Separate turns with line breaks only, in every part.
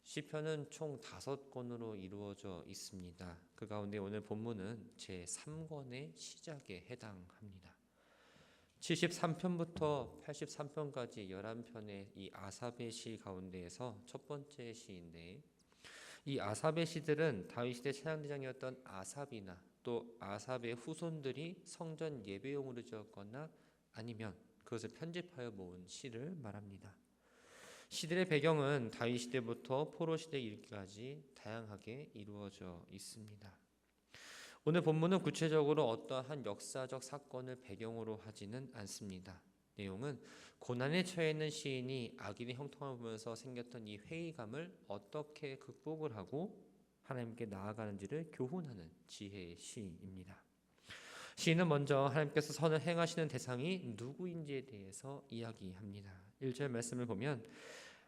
시편은 총 5권으로 이루어져 있습니다. 그 가운데 오늘 본문은 제3권의 시작에 해당합니다. 73편부터 83편까지 11편의 이 아삽의 시 가운데에서 첫 번째 시인데, 이 아삽의 시들은 다윗 시대 찬양대장이었던 아삽이나 또 아삽의 후손들이 성전 예배용으로 지었거나 아니면 그것을 편집하여 모은 시를 말합니다. 시들의 배경은 다윗 시대부터 포로 시대에 이르기까지 다양하게 이루어져 있습니다. 오늘 본문은 구체적으로 어떠한 역사적 사건을 배경으로 하지는 않습니다. 내용은 고난에 처해 있는 시인이 악인의 형통함을 보면서 생겼던 이 회의감을 어떻게 극복을 하고 하나님께 나아가는지를 교훈하는 지혜의 시입니다. 시인은 먼저 하나님께서 선을 행하시는 대상이 누구인지에 대해서 이야기합니다. 1절 말씀을 보면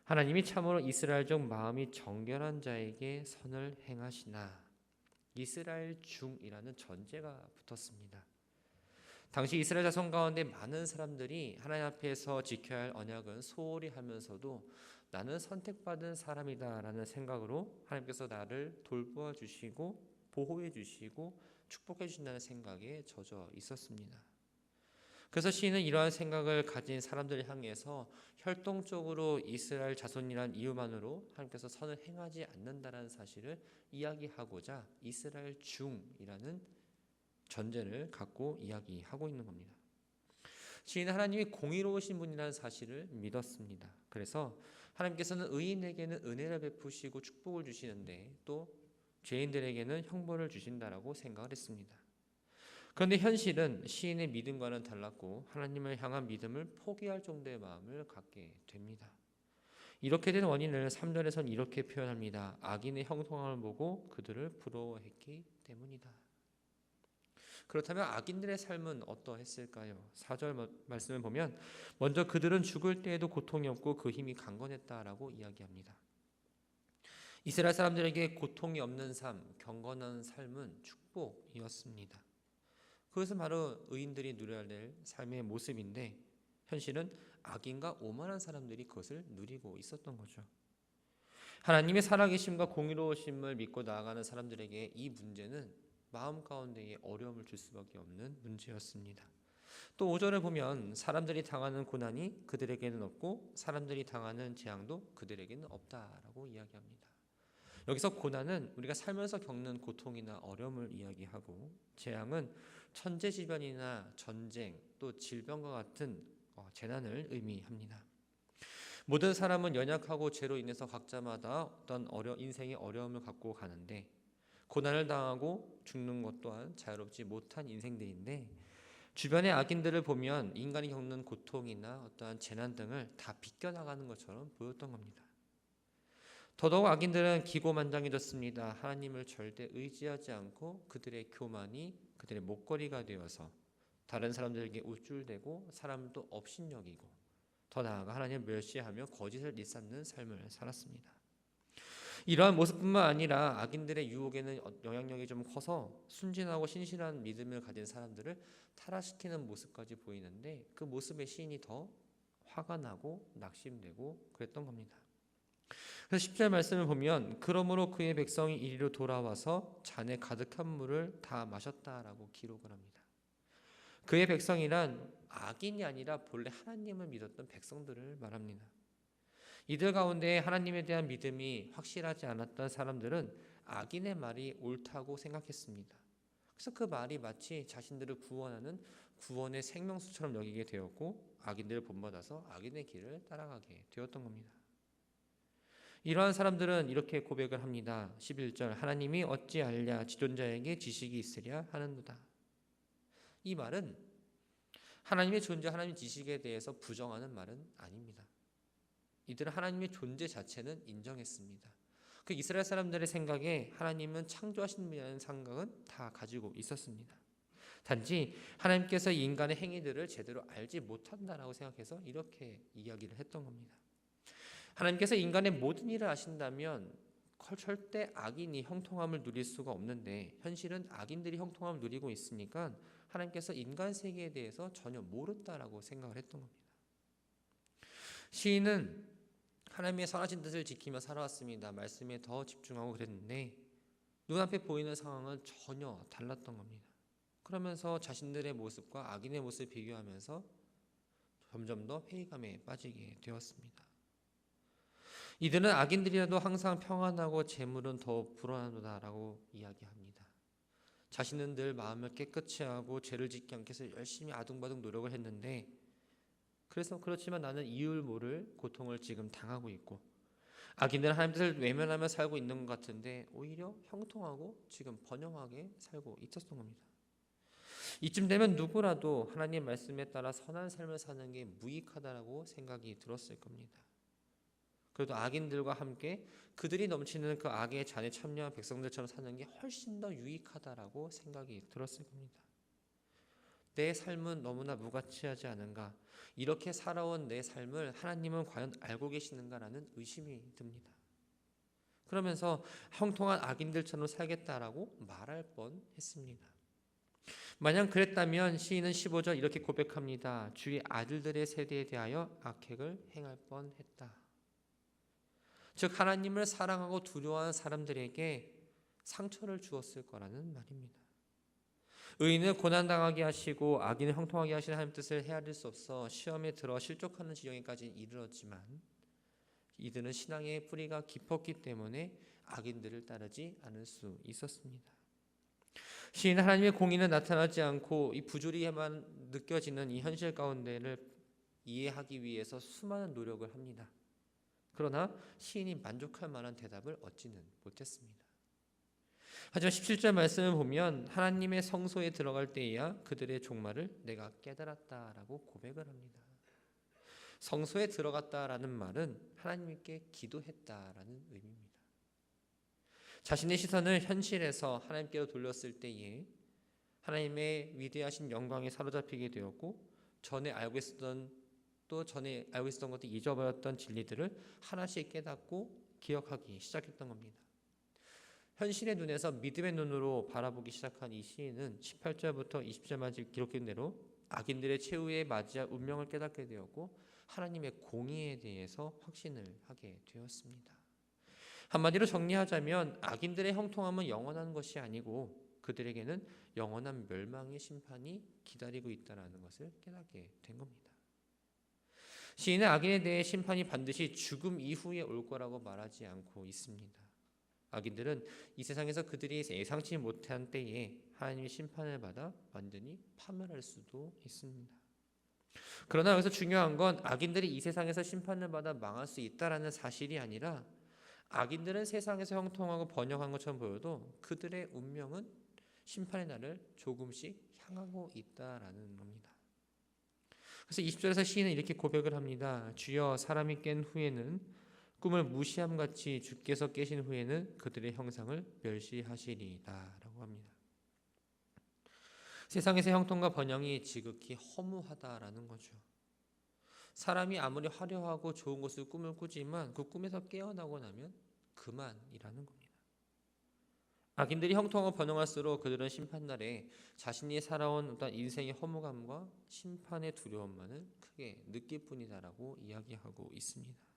하나님이 참으로 이스라엘 중 마음이 정결한 자에게 선을 행하시나, 이스라엘 중이라는 전제가 붙었습니다. 당시 이스라엘 자손 가운데 많은 사람들이 하나님 앞에서 지켜야 할 언약은 소홀히 하면서도 나는 선택받은 사람이다 라는 생각으로 하나님께서 나를 돌보아 주시고 보호해 주시고 축복해 주신다는 생각에 젖어 있었습니다. 그래서 시인은 이러한 생각을 가진 사람들을 향해서 혈통적으로 이스라엘 자손이란 이유만으로 하나님께서 선을 행하지 않는다는 사실을 이야기하고자 이스라엘 중이라는 전제를 갖고 이야기하고 있는 겁니다. 시인은 하나님이 공의로우신 분이라는 사실을 믿었습니다. 그래서 하나님께서는 의인에게는 은혜를 베푸시고 축복을 주시는데 또 죄인들에게는 형벌을 주신다라고 생각을 했습니다. 그런데 현실은 시인의 믿음과는 달랐고 하나님을 향한 믿음을 포기할 정도의 마음을 갖게 됩니다. 이렇게 된 원인을 3절에서는 이렇게 표현합니다. 악인의 형통함을 보고 그들을 부러워했기 때문이다. 그렇다면 악인들의 삶은 어떠했을까요? 4절 말씀을 보면 먼저 그들은 죽을 때에도 고통이 없고 그 힘이 강건했다라고 이야기합니다. 이스라엘 사람들에게 고통이 없는 삶, 경건한 삶은 축복이었습니다. 그것은 바로 의인들이 누려야 될 삶의 모습인데 현실은 악인과 오만한 사람들이 그것을 누리고 있었던 거죠. 하나님의 살아계심과 공의로우심을 믿고 나아가는 사람들에게 이 문제는 마음 가운데에 어려움을 줄 수밖에 없는 문제였습니다. 또 5절을 보면 사람들이 당하는 고난이 그들에게는 없고 사람들이 당하는 재앙도 그들에게는 없다라고 이야기합니다. 여기서 고난은 우리가 살면서 겪는 고통이나 어려움을 이야기하고 재앙은 천재지변이나 전쟁 또 질병과 같은 재난을 의미합니다. 모든 사람은 연약하고 죄로 인해서 각자마다 어떤 인생의 어려움을 갖고 가는데 고난을 당하고 죽는 것 또한 자유롭지 못한 인생들인데 주변의 악인들을 보면 인간이 겪는 고통이나 어떠한 재난 등을 다 비껴나가는 것처럼 보였던 겁니다. 더더욱 악인들은 기고만장해졌습니다. 하나님을 절대 의지하지 않고 그들의 교만이 그들의 목걸이가 되어서 다른 사람들에게 우쭐대고 사람도 업신여기고 더 나아가 하나님을 멸시하며 거짓을 일삼는 삶을 살았습니다. 이러한 모습뿐만 아니라 악인들의 유혹에는 영향력이 좀 커서 순진하고 신실한 믿음을 가진 사람들을 타락시키는 모습까지 보이는데 그 모습에 시인이 더 화가 나고 낙심되고 그랬던 겁니다. 그래서 10절 말씀을 보면 그러므로 그의 백성이 이리로 돌아와서 잔에 가득한 물을 다 마셨다라고 기록을 합니다. 그의 백성이란 악인이 아니라 본래 하나님을 믿었던 백성들을 말합니다. 이들 가운데 하나님에 대한 믿음이 확실하지 않았던 사람들은 악인의 말이 옳다고 생각했습니다. 그래서 그 말이 마치 자신들을 구원하는 구원의 생명수처럼 여기게 되었고 악인들을 본받아서 악인의 길을 따라가게 되었던 겁니다. 이러한 사람들은 이렇게 고백을 합니다. 11절 하나님이 어찌 알랴 지존자에게 지식이 있으랴 하는도다. 이 말은 하나님의 존재, 하나님의 지식에 대해서 부정하는 말은 아닙니다. 이들은 하나님의 존재 자체는 인정했습니다. 그 이스라엘 사람들의 생각에 하나님은 창조하신 분이라는 생각은 다 가지고 있었습니다. 단지 하나님께서 인간의 행위들을 제대로 알지 못한다라고 생각해서 이렇게 이야기를 했던 겁니다. 하나님께서 인간의 모든 일을 아신다면 절대 악인이 형통함을 누릴 수가 없는데 현실은 악인들이 형통함을 누리고 있으니까 하나님께서 인간 세계에 대해서 전혀 모른다라고 생각을 했던 겁니다. 시인은 하나님의 선하신 뜻을 지키며 살아왔습니다. 말씀에 더 집중하고 그랬는데 눈앞에 보이는 상황은 전혀 달랐던 겁니다. 그러면서 자신들의 모습과 악인의 모습을 비교하면서 점점 더 회의감에 빠지게 되었습니다. 이들은 악인들이라도 항상 평안하고 재물은 더 불어나도다라고 이야기합니다. 자신은 늘 마음을 깨끗이 하고 죄를 짓지 않기 위해서 열심히 아둥바둥 노력을 했는데 그렇지만 나는 이유를 모를 고통을 지금 당하고 있고 악인들은 하나님 뜻을 외면하며 살고 있는 것 같은데 오히려 형통하고 지금 번영하게 살고 있었던 겁니다. 이쯤 되면 누구라도 하나님의 말씀에 따라 선한 삶을 사는 게 무익하다라고 생각이 들었을 겁니다. 그래도 악인들과 함께 그들이 넘치는 그 악의 잔에 참여한 백성들처럼 사는 게 훨씬 더 유익하다라고 생각이 들었을 겁니다. 내 삶은 너무나 무가치하지 않은가? 이렇게 살아온 내 삶을 하나님은 과연 알고 계시는가라는 의심이 듭니다. 그러면서 형통한 악인들처럼 살겠다라고 말할 뻔했습니다. 만약 그랬다면 시인은 15절 이렇게 고백합니다. 주의 아들들의 세대에 대하여 악행을 행할 뻔했다. 즉 하나님을 사랑하고 두려워하는 사람들에게 상처를 주었을 거라는 말입니다. 의인은 고난당하게 하시고 악인을 형통하게 하시는 하나님 뜻을 헤아릴 수 없어 시험에 들어 실족하는 지경에까지 이르렀지만 이들은 신앙의 뿌리가 깊었기 때문에 악인들을 따르지 않을 수 있었습니다. 시인은 하나님의 공의는 나타나지 않고 이 부조리에만 느껴지는 이 현실 가운데를 이해하기 위해서 수많은 노력을 합니다. 그러나 시인이 만족할 만한 대답을 얻지는 못했습니다. 하지만 17절 말씀을 보면 하나님의 성소에 들어갈 때에야 그들의 종말을 내가 깨달았다라고 고백을 합니다. 성소에 들어갔다라는 말은 하나님께 기도했다라는 의미입니다. 자신의 시선을 현실에서 하나님께로 돌렸을 때에 하나님의 위대하신 영광에 사로잡히게 되었고 전에 알고 있었던 것도 잊어버렸던 진리들을 하나씩 깨닫고 기억하기 시작했던 겁니다. 현실의 눈에서 믿음의 눈으로 바라보기 시작한 이 시인은 18절부터 20절까지 기록된 대로 악인들의 최후에 맞이할 운명을 깨닫게 되었고 하나님의 공의에 대해서 확신을 하게 되었습니다. 한마디로 정리하자면 악인들의 형통함은 영원한 것이 아니고 그들에게는 영원한 멸망의 심판이 기다리고 있다는 것을 깨닫게 된 겁니다. 시인은 악인에 대해 심판이 반드시 죽음 이후에 올 거라고 말하지 않고 있습니다. 악인들은 이 세상에서 그들이 예상치 못한 때에 하나님의 심판을 받아 완전히 파멸할 수도 있습니다. 그러나 여기서 중요한 건 악인들이 이 세상에서 심판을 받아 망할 수 있다라는 사실이 아니라 악인들은 세상에서 형통하고 번영한 것처럼 보여도 그들의 운명은 심판의 날을 조금씩 향하고 있다라는 겁니다. 그래서 20절에서 시인은 이렇게 고백을 합니다. 주여 사람이 깬 후에는 꿈을 무시함같이 주께서 깨신 후에는 그들의 형상을 멸시하시리이다 라고 합니다. 세상에서 형통과 번영이 지극히 허무하다라는 거죠. 사람이 아무리 화려하고 좋은 것을 꿈을 꾸지만 그 꿈에서 깨어나고 나면 그만이라는 겁니다. 악인들이 형통하고 번영할수록 그들은 심판날에 자신이 살아온 어떤 인생의 허무감과 심판의 두려움만을 크게 느낄 뿐이다라고 이야기하고 있습니다.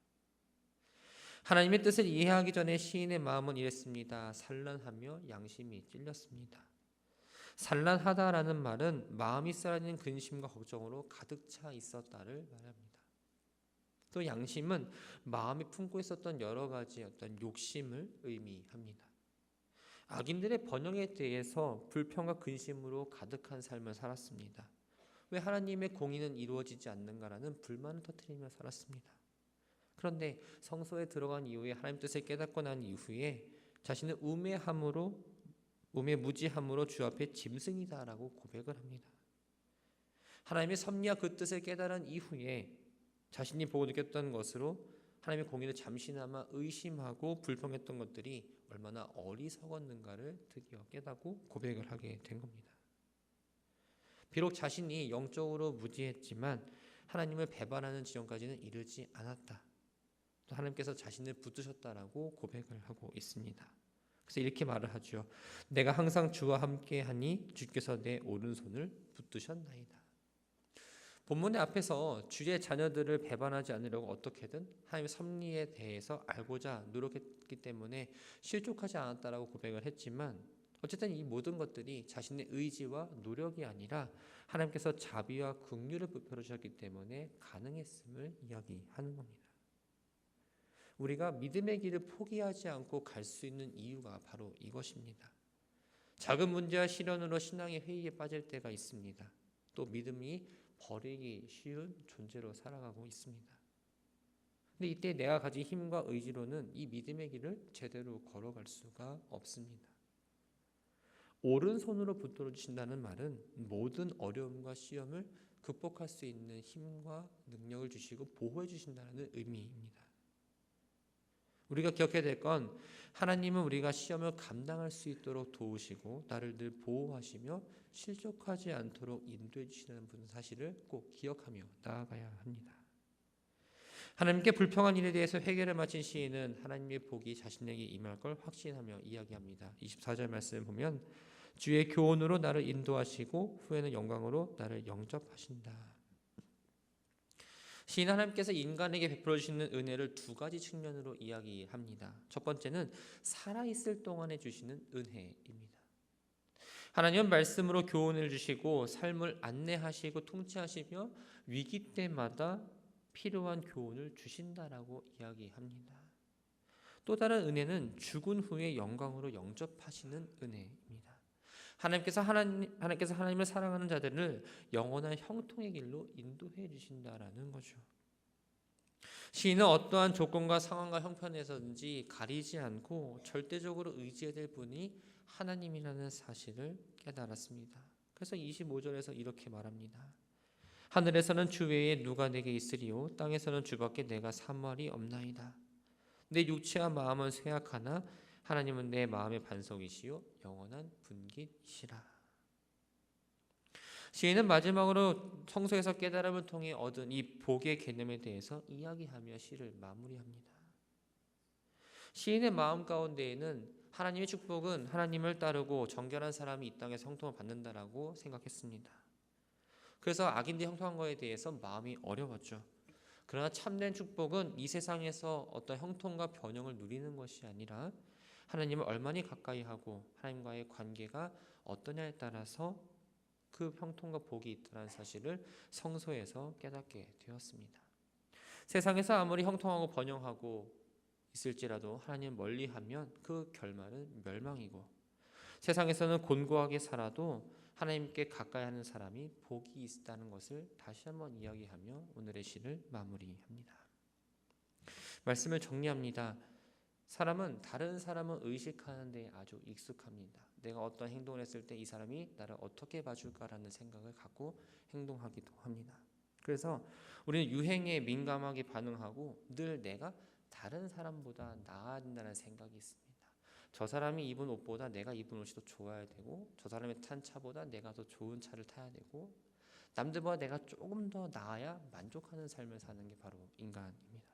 하나님의 뜻을 이해하기 전에 시인의 마음은 이랬습니다. 산란하며 양심이 찔렸습니다. 산란하다라는 말은 마음이 쓰라린 근심과 걱정으로 가득 차 있었다를 말합니다. 또 양심은 마음이 품고 있었던 여러 가지 어떤 욕심을 의미합니다. 악인들의 번영에 대해서 불평과 근심으로 가득한 삶을 살았습니다. 왜 하나님의 공의는 이루어지지 않는가라는 불만을 터뜨리며 살았습니다. 그런데 성소에 들어간 이후에 하나님 뜻을 깨닫고 난 이후에 자신은 우매무지함으로 주 앞에 짐승이다라고 고백을 합니다. 하나님의 섭리와 그 뜻을 깨달은 이후에 자신이 보고 느꼈던 것으로 하나님의 공의를 잠시나마 의심하고 불평했던 것들이 얼마나 어리석었는가를 드디어 깨닫고 고백을 하게 된 겁니다. 비록 자신이 영적으로 무지했지만 하나님을 배반하는 지경까지는 이르지 않았다. 또 하나님께서 자신을 붙드셨다라고 고백을 하고 있습니다. 그래서 이렇게 말을 하죠. 내가 항상 주와 함께하니 주께서 내 오른손을 붙드셨나이다. 본문의 앞에서 주의 자녀들을 배반하지 않으려고 어떻게든 하나님의 섭리에 대해서 알고자 노력했기 때문에 실족하지 않았다라고 고백을 했지만, 어쨌든 이 모든 것들이 자신의 의지와 노력이 아니라 하나님께서 자비와 긍휼을 베풀어 주셨기 때문에 가능했음을 이야기하는 겁니다. 우리가 믿음의 길을 포기하지 않고 갈 수 있는 이유가 바로 이것입니다. 작은 문제와 시련으로 신앙의 회의에 빠질 때가 있습니다. 또 믿음이 버리기 쉬운 존재로 살아가고 있습니다. 근데 이때 내가 가진 힘과 의지로는 이 믿음의 길을 제대로 걸어갈 수가 없습니다. 오른손으로 붙들어 주신다는 말은 모든 어려움과 시험을 극복할 수 있는 힘과 능력을 주시고 보호해 주신다는 의미입니다. 우리가 기억해야 될 건, 하나님은 우리가 시험을 감당할 수 있도록 도우시고 나를 늘 보호하시며 실족하지 않도록 인도해 주시는 분 사실을 꼭 기억하며 나아가야 합니다. 하나님께 불평한 일에 대해서 회개를 마친 시인은 하나님의 복이 자신에게 임할 걸 확신하며 이야기합니다. 24절 말씀을 보면 주의 교훈으로 나를 인도하시고 후에는 영광으로 나를 영접하신다. 시인 하나님께서 인간에게 베풀어 주시는 은혜를 두 가지 측면으로 이야기합니다. 첫 번째는 살아있을 동안에 주시는 은혜입니다. 하나님은 말씀으로 교훈을 주시고 삶을 안내하시고 통치하시며 위기 때마다 필요한 교훈을 주신다라고 이야기합니다. 또 다른 은혜는 죽은 후에 영광으로 영접하시는 은혜입니다. 하나님께서 하나님을 사랑하는 자들을 영원한 형통의 길로 인도해 주신다라는 거죠. 시인은 어떠한 조건과 상황과 형편에서든지 가리지 않고 절대적으로 의지해야 될 분이 하나님이라는 사실을 깨달았습니다. 그래서 25절에서 이렇게 말합니다. 하늘에서는 주 외에 누가 내게 있으리요 땅에서는 주밖에 내가 사모할이 없나이다. 내 육체와 마음은 쇠약하나 하나님은 내 마음의 반석이시요 영원한 분깃이시라. 시인은 마지막으로 성서에서 깨달음을 통해 얻은 이 복의 개념에 대해서 이야기하며 시를 마무리합니다. 시인의 마음 가운데에는 하나님의 축복은 하나님을 따르고 정결한 사람이 이 땅에서 형통을 받는다라고 생각했습니다. 그래서 악인들이 형통한 것에 대해서 마음이 어려웠죠. 그러나 참된 축복은 이 세상에서 어떤 형통과 변형을 누리는 것이 아니라 하나님을 얼마나 가까이 하고 하나님과의 관계가 어떠냐에 따라서 그 형통과 복이 있다는 사실을 성서에서 깨닫게 되었습니다. 세상에서 아무리 형통하고 번영하고 있을지라도 하나님을 멀리하면 그 결말은 멸망이고, 세상에서는 곤고하게 살아도 하나님께 가까이 하는 사람이 복이 있다는 것을 다시 한번 이야기하며 오늘의 시를 마무리합니다. 말씀을 정리합니다. 사람은 다른 사람을 의식하는 데 아주 익숙합니다. 내가 어떤 행동을 했을 때 이 사람이 나를 어떻게 봐줄까라는 생각을 갖고 행동하기도 합니다. 그래서 우리는 유행에 민감하게 반응하고 늘 내가 다른 사람보다 나아야 된다는 생각이 있습니다. 저 사람이 입은 옷보다 내가 입은 옷이 더 좋아야 되고, 저 사람이 탄 차보다 내가 더 좋은 차를 타야 되고, 남들보다 내가 조금 더 나아야 만족하는 삶을 사는 게 바로 인간입니다.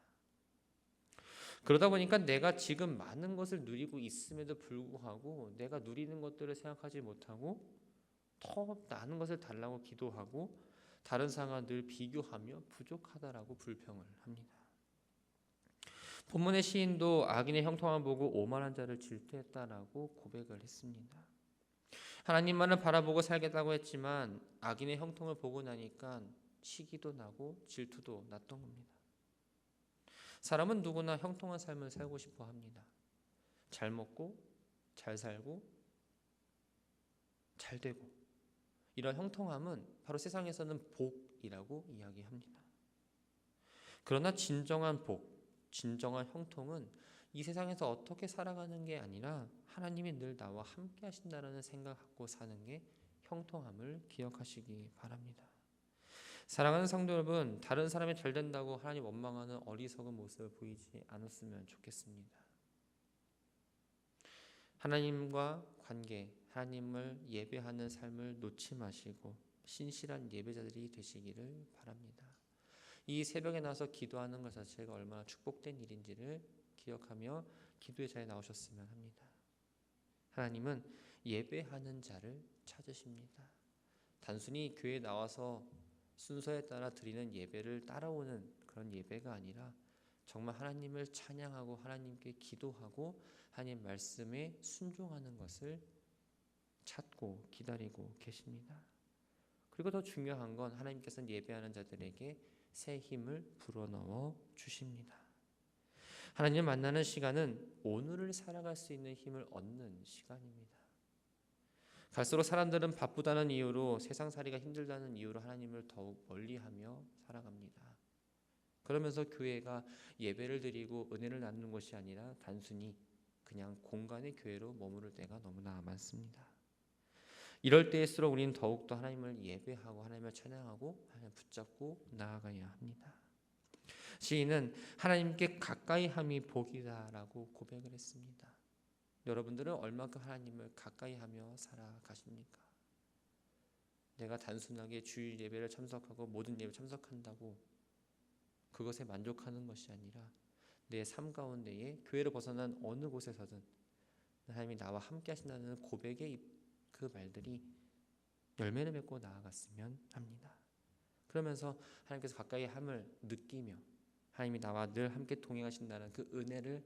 그러다 보니까 내가 지금 많은 것을 누리고 있음에도 불구하고 내가 누리는 것들을 생각하지 못하고 더 많은 것을 달라고 기도하고 다른 사람과 늘 비교하며 부족하다라고 불평을 합니다. 본문의 시인도 악인의 형통함을 보고 오만한 자를 질투했다라고 고백을 했습니다. 하나님만을 바라보고 살겠다고 했지만 악인의 형통을 보고 나니까 시기도 나고 질투도 났던 겁니다. 사람은 누구나 형통한 삶을 살고 싶어 합니다. 잘 먹고 잘 살고 잘 되고, 이런 형통함은 바로 세상에서는 복이라고 이야기합니다. 그러나 진정한 복, 진정한 형통은 이 세상에서 어떻게 살아가는 게 아니라 하나님이 늘 나와 함께 하신다는 생각 갖고 사는 게 형통함을 기억하시기 바랍니다. 사랑하는 성도 여러분, 다른 사람이 잘 된다고 하나님 원망하는 어리석은 모습을 보이지 않았으면 좋겠습니다. 하나님과 관계, 하나님을 예배하는 삶을 놓지 마시고 신실한 예배자들이 되시기를 바랍니다. 이 새벽에 나와서 기도하는 것 자체가 얼마나 축복된 일인지를 기억하며 기도의 자리에 나오셨으면 합니다. 하나님은 예배하는 자를 찾으십니다. 단순히 교회에 나와서 순서에 따라 드리는 예배를 따라오는 그런 예배가 아니라 정말 하나님을 찬양하고 하나님께 기도하고 하나님 말씀에 순종하는 것을 찾고 기다리고 계십니다. 그리고 더 중요한 건 하나님께서는 예배하는 자들에게 새 힘을 불어넣어 주십니다. 하나님을 만나는 시간은 오늘을 살아갈 수 있는 힘을 얻는 시간입니다. 갈수록 사람들은 바쁘다는 이유로, 세상살이가 힘들다는 이유로 하나님을 더욱 멀리하며 살아갑니다. 그러면서 교회가 예배를 드리고 은혜를 나누는 것이 아니라 단순히 그냥 공간의 교회로 머무를 때가 너무나 많습니다. 이럴 때일수록 우리는 더욱더 하나님을 예배하고 하나님을 찬양하고 하나님을 붙잡고 나아가야 합니다. 시인은 하나님께 가까이 함이 복이다라고 고백을 했습니다. 여러분들은 얼마큼 하나님을 가까이 하며 살아가십니까? 내가 단순하게 주일 예배를 참석하고 모든 예배를 참석한다고 그것에 만족하는 것이 아니라 내 삶 가운데에 교회를 벗어난 어느 곳에서든 하나님이 나와 함께 하신다는 고백의 그 말들이 열매를 맺고 나아갔으면 합니다. 그러면서 하나님께서 가까이 함을 느끼며 하나님이 나와 늘 함께 동행하신다는 그 은혜를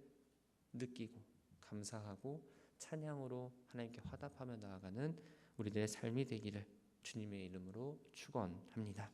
느끼고 감사하고 찬양으로 하나님께 화답하며 나아가는 우리들의 삶이 되기를 주님의 이름으로 축원합니다.